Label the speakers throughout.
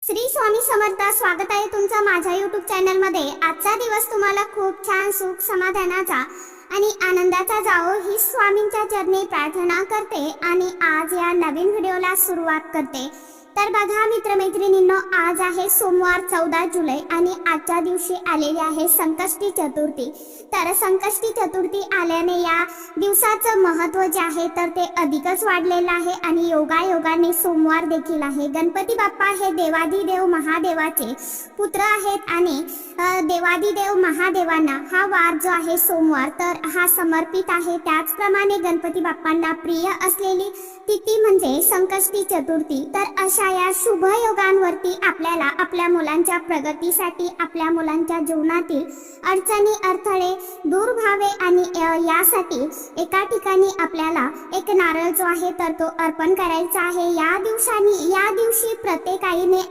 Speaker 1: श्री स्वामी समर्थ. स्वागत आहे तुमचं माझ्या YouTube चॅनल मध्ये. आजचा दिवस तुम्हाला खूप छान सुख समाधानाचा आणि आनंदाचा जावो ही स्वामींच्या चरणी प्रार्थना करते आणि आज या नवीन व्हिडिओला सुरुवात करते. तर बघा मित्रमैत्रिणींनो, आज आहे सोमवार 14 जुलै आणि आजच्या दिवशी आलेली आहे संकष्टी चतुर्थी. तर संकष्टी चतुर्थी आल्याने या दिवसाचं महत्त्व जे आहे तर ते अधिकच वाढलेलं आहे आणि योगायोगाने सोमवार देखील आहे. गणपती बाप्पा हे देवादिदेव महादेवाचे पुत्र आहेत आणि देवादिदेव महादेवांना हा वार जो आहे सोमवार तर हा समर्पित आहे. त्याचप्रमाणे गणपती बाप्पांना प्रिय असलेली तिथी म्हणजे संकष्टी चतुर्थी. तर अशा या शुभ योगांवरती आपल्याला आपल्या मुलांच्या प्रगतीसाठी, आपल्या मुलांच्या जीवनातील अडचणी अडथळे दूर व्हावे आणि यासाठी एका ठिकाणी आपल्याला एक नारळ जो आहे तर तो अर्पण करायचा आहे. या दिवशी प्रत्येक आईने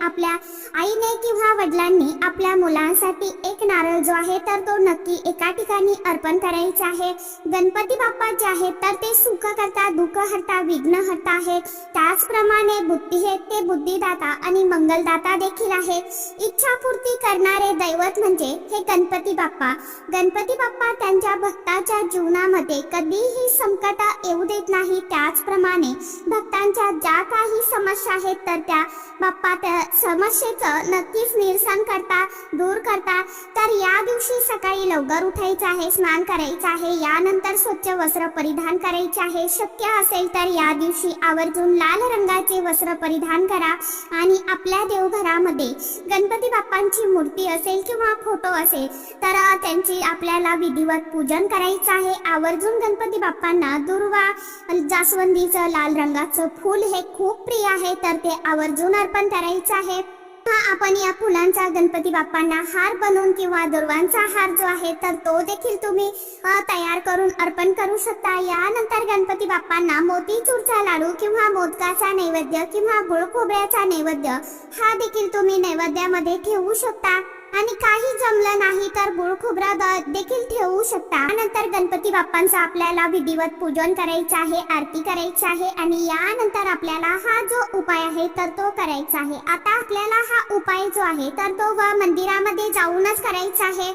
Speaker 1: किंवा वडिलांनी आपल्या मुलांसाठी एक नारळ जो आहे तर तो नक्की एका ठिकाणी अर्पण करायचा आहे. गणपती बाप्पा जे आहेत तर ते सुख करता, दुःख हरता, विघ्न हरता आहे. त्याचप्रमाणे बुद्धी हे ते बुद्धिदाता आणि मंगलदाता देखील आहे. इच्छापूर्ती करणारे दैवत म्हणजे हे गणपती बाप्पा. गणपती बाप्पा त्यांच्या भक्ताच्या जीवनामध्ये कधीही संकट येऊ देत नाही. त्याचप्रमाणे भक्तांच्या ज्या काही समस्या आहेत तर त्या बाप्पा त्या समस्येचं नक्कीच निरसन करता, दूर करता. तर या दिवशी सकाळी लवकर उठायचं आहे, स्नान करायचं आहे, यानंतर स्वच्छ वस्त्र परिधान करायचे आहे. शक्य असेल तर या दिवशी आवर्जून लाल रंगाचे वस्त्र परिधान करा आणि आपल्या देवघरामध्ये गणपती बाप्पांची मूर्ती असेल किंवा फोटो असेल तर त्यांची आपल्याला विधिवत पूजन करायचं आहे. आवर्जून गणपती बाप्पांना दुर्वा जास्वंदीचं लाल रंगाचं फूल हे खूप प्रिय आहे तर ते आवर्जून अर्पण करायचं आहे. आपण या फुलांचा गणपती बाप्पांना हार बनवून किंवा दुर्वांचा हार जो आहे तर तो देखील तुम्ही तयार करून अर्पण करू शकता. यानंतर गणपती बाप्पांना मोतीचूरचा लाडू किंवा मोदकाचा नैवेद्य किंवा गुळ खोबऱ्याचा नैवेद्य हा देखील तुम्ही नैवेद्यामध्ये ठेवू शकता आणि काही जमलं नाही तर गुळ खोबरा देखील ठेवू शकता. त्यानंतर गणपती बाप्पांचं आपल्याला विधिवत पूजन करायचं आहे, आरती करायची आहे आणि यानंतर आपल्याला हा जो उपाय आहे तर तो करायचा आहे. आता आपल्याला हा उपाय जो आहे तर तो मंदिरामध्ये जाऊनच करायचा आहे.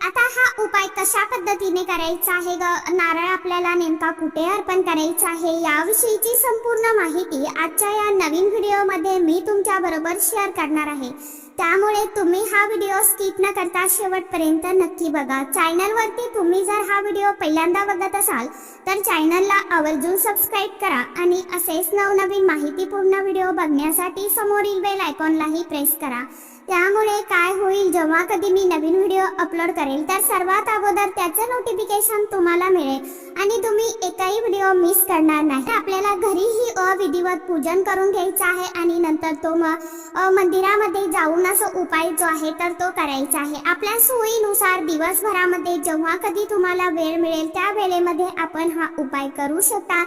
Speaker 1: आता हा उपाय कशा पद्धतीने करायचा आहे, नारळ आपल्याला नेमका कुठे अर्पण करायचा आहे याविषयीची संपूर्ण माहिती आजच्या या नवीन व्हिडिओमध्ये मी तुमच्या बरोबर शेअर करणार आहे. त्यामुळे तुम्ही हा व्हिडिओ स्किप न करता शेवटपर्यंत नक्की बघा. चॅनलवरती तुम्ही जर हा व्हिडिओ पहिल्यांदा बघत असाल तर चॅनलला आवर्जून सबस्क्राईब करा आणि असेच नवनवीन माहितीपूर्ण व्हिडिओ बघण्यासाठी समोरील बेल आयकॉनलाही प्रेस करा. त्यामुळे काय होईल, जेव्हा कधी मी नवीन व्हिडिओ अपलोड करेल तर सर्वात अगोदर त्याचं नोटिफिकेशन तुम्हाला मिळेल आणि तुम्ही एकही व्हिडिओ मिस करणार नाही. आपल्याला घरीही विधिवत पूजन करून घ्यायचं आहे आणि नंतर तो मंदिरामध्ये जाऊन असं उपाय जो आहे तर तो करायचा आहे. आपल्या सोयीनुसार दिवसभरामध्ये जेव्हा कधी तुम्हाला वेळ मिळेल त्या वेळेमध्ये आपण हा उपाय करू शकता.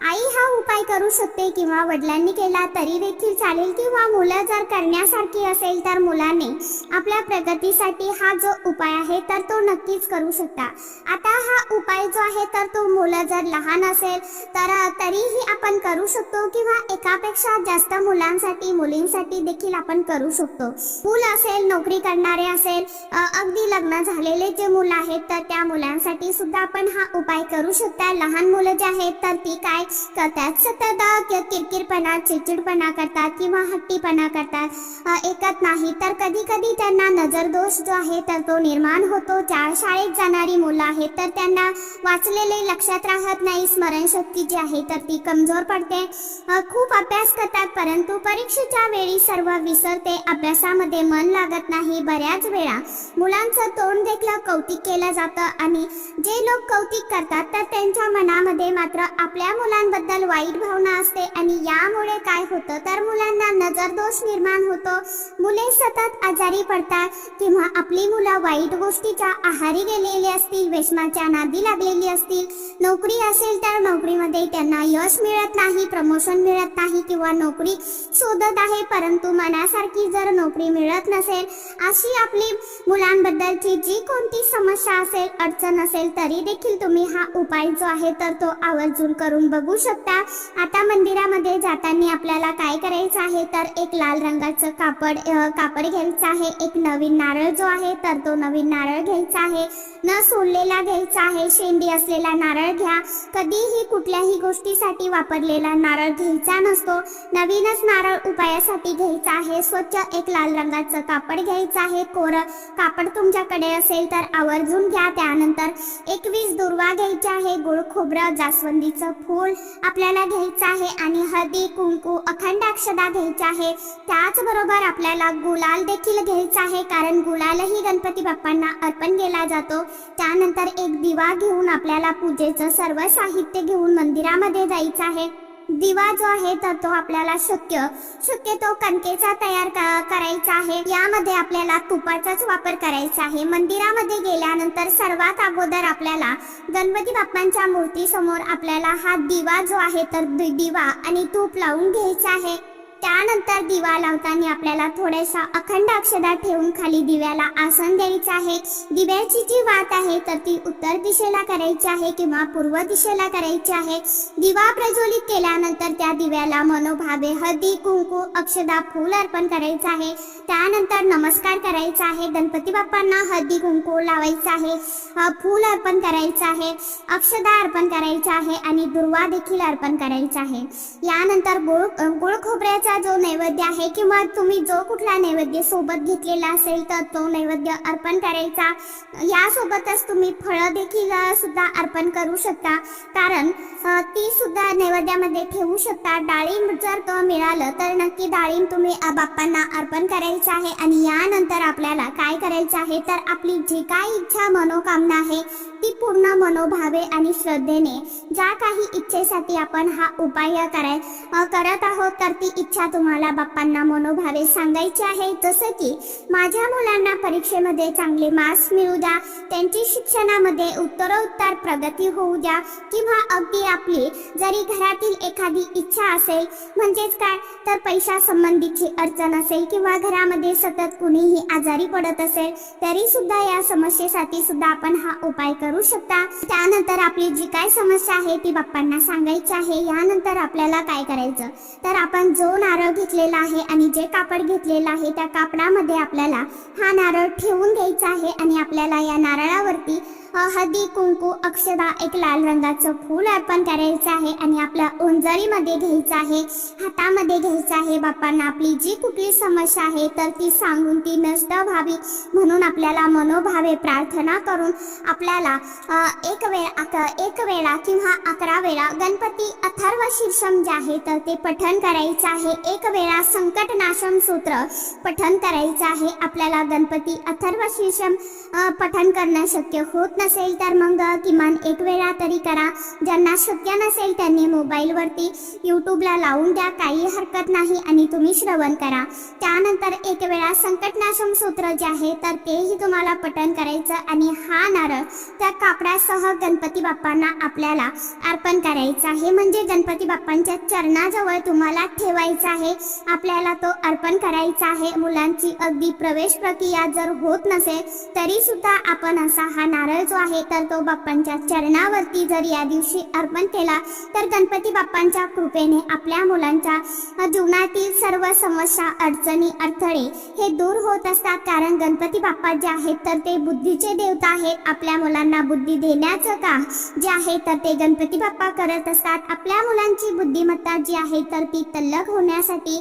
Speaker 1: आई हा उपाय करू शकते किंवा वडिलांनी केला तरी देखील चालेल किंवा मुलं जर करण्यासारखी असेल तर मुलांनी आपल्या प्रगतीसाठी हा जो उपाय आहे तर तो नक्कीच करू शकता. आता हा उपाय जो आहे तर तो मुलं जर लहान असेल तर तरीही आपण करू शकतो किंवा एकापेक्षा जास्त मुलांसाठी, मुलींसाठी देखील आपण करू शकतो. मूल असेल, नोकरी करणारे असेल, अगदी लग्न झालेले जे मुलं आहेत तर त्या मुलांसाठी सुद्धा आपण हा उपाय करू शकता. लहान मुलं जे आहेत तर ती काय करतात, सतत किरकिरपणा, चिडचिडपणा करतात किंवा हट्टीपणा करतात, ऐकत नाही तर कधी कधी त्यांना नजर दोष जो आहे तर तो निर्माण होतो. शाळेत जाणारी मुलं आहेत तर त्यांना वाचलेले लक्षात राहत नाही, स्मरणशक्ती जी आहे तर ती कमजोर पडते, खूप अभ्यास करतात परंतु परीक्षेच्या वेळी सर्व विसरते, अभ्यासामध्ये मन लागत नाही. बऱ्याच वेळा मुलांचं तोंड देखील कौतिक केलं जातं आणि जे लोक कौतिक करतात तर त्यांच्या मनामध्ये मात्र आपल्या मुलांबद्दल वाईट भावना असते आणि यामुळे काय होतं तर मुलांना नजर दोष निर्माण होतो. मुले सतत आजारी पडतात किंवा आपली मुलं वाईट गोष्टीच्या आहारी गेलेली असतील, व्यसनाच्या नादी लागलेली असतील, नोकरी असेल तर नोकरीमध्ये त्यांना यश मिळत नाही, प्रमोशन मिळत नाही किंवा नोकरी शोधत आहे परंतु मनासारखी जर नोकरी मिळत नसेल, अशी आपली मुलांबद्दलची जी कोणती समस्या असेल, अडचण असेल, तरी देखील तुम्ही हा उपाय जो आहे तर तो आवर्जून करून बघू शकता। आता मंदिरामध्ये जाताना आपल्याला काय करायचं आहे तर एक लाल रंगाचं कापड घ्यायचं आहे, एक नवीन नारळ जो आहे तर तो नवीन नारळ घ्यायचा आहे, न सोललेला घ्यायचा आहे, शेंडी असलेला नारळ घ्या। कधीही कुठल्याही गोष्टीसाठी वापरलेला नारळ घ्यायचा नसतो, नवीनच नारळ उपायासाठी घ्यायचा आहे। स्वच्छ एक लाल रंगाचं कापड घ्यायचं आहे, कोरं कापड तुमच्याकडे असेल तर आवर्जून घ्या। त्यानंतर 21 दुर्वा घ्यायचे आहे, गुळ खोबरं, जास्वंदीचं फूल आपल्याला घ्यायचं आहे आणि हळदी, कुंकू, अखंड अक्षता घ्यायच्या आहे। त्याचबरोबर आपल्याला गुलाल देखील घ्यायचा आहे, कारण गुलालही गणपती बाप्पांना अर्पण केला जातो। त्यानंतर एक दिवा घेऊन आपल्याला पूजेचं सर्व साहित्य घेऊन मंदिरामध्ये जायचं आहे। दिवा जो आहे तर तो आपल्याला शक्यतो कणकेचा तयार करायचा आहे। यामध्ये आपल्याला तुपाचाच वापर करायचा आहे। मंदिरामध्ये गेल्यानंतर सर्वात अगोदर आपल्याला गणपती बाप्पांच्या मूर्ती समोर आपल्याला हा दिवा जो आहे तर दिवा आणि तूप लावून घ्यायचा आहे। त्यानंतर दिवा लावताना आपल्याला थोड्याशा अखंड अक्षता ठेवून खाली दिव्याला आसन द्यायचं आहे। दिव्याची जी वात आहे तर ती उत्तर दिशेला करायची आहे किंवा पूर्व दिशेला करायची आहे। दिवा प्रज्वलित केल्यानंतर त्या दिव्याला मनोभावे हळदी, कुंकू, अक्षता, फूल अर्पण करायचं आहे। त्यानंतर नमस्कार करायचा आहे, गणपती बाप्पांना हळदी कुंकू लावायचं आहे, फूल अर्पण करायचं आहे, अक्षता अर्पण करायचं आहे आणि दुर्वा देखील अर्पण करायचा आहे। यानंतर गुळ खोबऱ्याचा जो नैवेद्य आहे किंवा तुम्ही जो कुठला नैवेद्य सोबत घेतलेला असेल तर तो नैवेद्य अर्पण करायचा। यासोबतच तुम्ही फळं देखील सुद्धा अर्पण करू शकता, कारण ती सुद्धा नैवेद्यामध्ये ठेवू शकता। डाळिंब जर तो मिळालं तर नक्की डाळिंब तुम्ही बाप्पांना अर्पण करायचं आहे। आणि यानंतर आपल्याला काय करायचं आहे तर आपली जी काय इच्छा मनोकामना आहे ती पूर्ण मनोभावे आणि श्रद्धेने ज्या काही इच्छेसाठी आपण हा उपाय करत आहोत तर ती इच्छा तुम्हाला बाप्पांना मनोभावे सांगायची आहे। जसं की माझ्या मुलांना परीक्षेमध्ये चांगले मार्क्स मिळू द्या, त्यांची शिक्षणामध्ये उत्तरोत्तर प्रगती होऊ द्या, किंवा अगदी आपली जरी घरातील एखादी इच्छा असेल, म्हणजेच काय तर पैसा संबंधीची अडचण असेल किंवा घरामध्ये सतत कुणीही आजारी पडत असेल तरी सुद्धा या समस्येसाठी सुद्धा आपण हा उपाय करू शकता। त्यानंतर आपली जी काय समस्या आहे ती बाप्पांना सांगायची आहे। यानंतर आपल्याला काय करायचं तर आपण जो नारळ घेतलेला आहे आणि जे कापड घेतलेलं आहे त्या कापडामध्ये आपल्याला हा नारळ ठेवून घ्यायचा आहे आणि आपल्याला या नारळावरती हळदी, कुंकू, अक्षता, एक लाल रंगाचं फूल अर्पण करायचं आहे आणि आपल्या ओंजळीमध्ये घ्यायचं आहे, हातामध्ये घ्यायचं आहे। बाप्पांना आपली जी कुठली समस्या आहे तर ती सांगून ती नष्ट व्हावी म्हणून आपल्याला मनोभावे प्रार्थना करून आपल्याला एक वेळा किंवा 11 वेळा गणपती अथर्व शीर्षम जे आहे तर ते पठण करायचं आहे। एक वेळा संकटनाशम सूत्र पठण करायचं आहे। आपल्याला गणपती अथर्व शीर्षम पठण करणं शक्य होत नसेल तर मग किमान एक वेळा तरी करा। ज्यांना शक्य नसेल त्यांनी मोबाईलवरती यूट्यूबला लावून द्या, काही हरकत नाही आणि तुम्ही श्रवण करा। त्यानंतर एक वेळा संकटनाशम सूत्र जे आहे तर तेही तुम्हाला पठण करायचं आणि हा नारळ त्या कापडासह गणपती बाप्पांना आपल्याला अर्पण करायचा आहे, म्हणजे गणपती बाप्पांच्या चरणाजवळ तुम्हाला ठेवायचा आहे, आपल्याला तो अर्पण करायचा आहे। मुलांची अगदी प्रवेश प्रक्रिया जर होत नसेल तरी सुद्धा आपण असा हा नारळ जो आहे तर तो बाप्पांच्या चरणावरती जर या दिवशी अर्पण केला तर गणपती बाप्पांच्या कृपेने आपल्या मुलांच्या जीवनातील सर्व समस्या, अडचणी, अडथळे हे दूर होत असतात। कारण गणपती बाप्पा जे आहेत तर ते बुद्धीचे देवता आहेत। आपल्या मुलांना बुद्धी देण्याचं काम जे आहे तर ते गणपती बाप्पा करत असतात। आपल्या मुलांची बुद्धिमत्ता जी आहे तर ती तल्लख होण्यासाठी,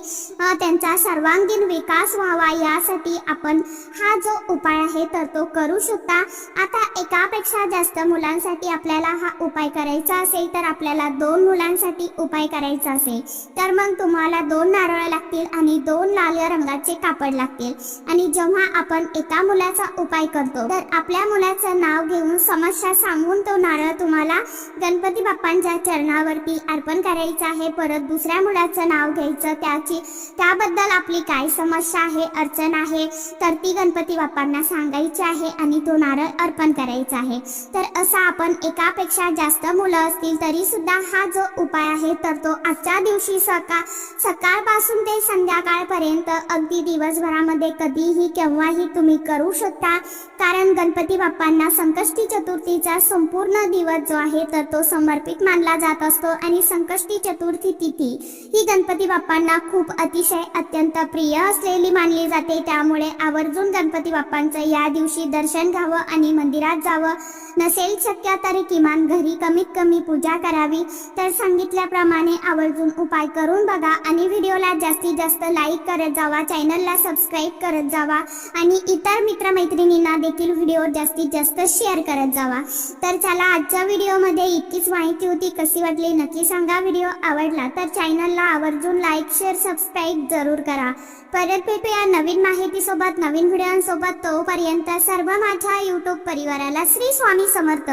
Speaker 1: त्यांचा सर्वांगीण विकास व्हावा यासाठी आपण हा जो उपाय आहे तर तो करू शकता। आता एकापेक्षा जास्त मुलांसाठी आपल्याला हा उपाय करायचा असेल तर आपल्याला 2 मुलांसाठी उपाय करायचा असेल तर मग तुम्हाला 2 नारळ लागतील आणि 2 लाल रंगाचे कापड लागतील। आणि जेव्हा आपण एका मुलाचा उपाय करतो तर आपल्या मुलाचं नाव घेऊन समस्या सांगून तो नारळ तुम्हाला गणपती बाप्पांच्या चरणावरती अर्पण करायचा आहे। परत दुसऱ्या मुलाचं नाव घ्यायचं करायचं, त्याबद्दल आपली काय समस्या आहे, अडचण आहे, तर ती गणपती बाप्पांना सांगायची आहे आणि तो नारळ अर्पण करायचा आहे. तर असा आपण एकापेक्षा जास्त मुलं असतील तरी सुद्धा हा जो उपाय आहे तर तो आजच्या दिवशी सकाळपासून ते संध्याकाळपर्यंत अगदी दिवसभरामध्ये कधीही केव्हाही तुम्ही करू शकता. कारण गणपती बाप्पांना संकष्टी चतुर्थीचा संपूर्ण दिवस जो आहे तर तो समर्पित मानला जात असतो आणि संकष्टी चतुर्थी तिथी ही गणपती बाप्पांना खूप अतिशय अत्यंत प्रिय असलेली मानली जाते. त्यामुळे आवर्जून गणपती बाप्पांचं या दिवशी दर्शन घ्यावं आणि मंदिरात जावं. नसेल शक्य तरी किमान घरी कमीत कमी पूजा करावी. तर सांगितल्याप्रमाणे आवर्जून उपाय करून बघा आणि व्हिडिओला जास्तीत जास्त लाईक करत जावा, चॅनलला सबस्क्राईब करत जावा आणि इतर मित्रमैत्रिणींना देखील व्हिडिओ जास्तीत जास्त शेअर करत जावा. तर चला, आजच्या व्हिडिओमध्ये इतकीच माहिती होती. कशी वाटली नक्की सांगा. व्हिडिओ आवडला तर चॅनलला आवर्जून लाईक शेअर सबस्क्राईब जरूर करा. परत भेटूया नवीन माहितीसोबत, नवीन व्हिडिओसोबत. तोपर्यंत सर्व माझ्या यूट्यूब परिवाराला श्री स्वामी समर्थ.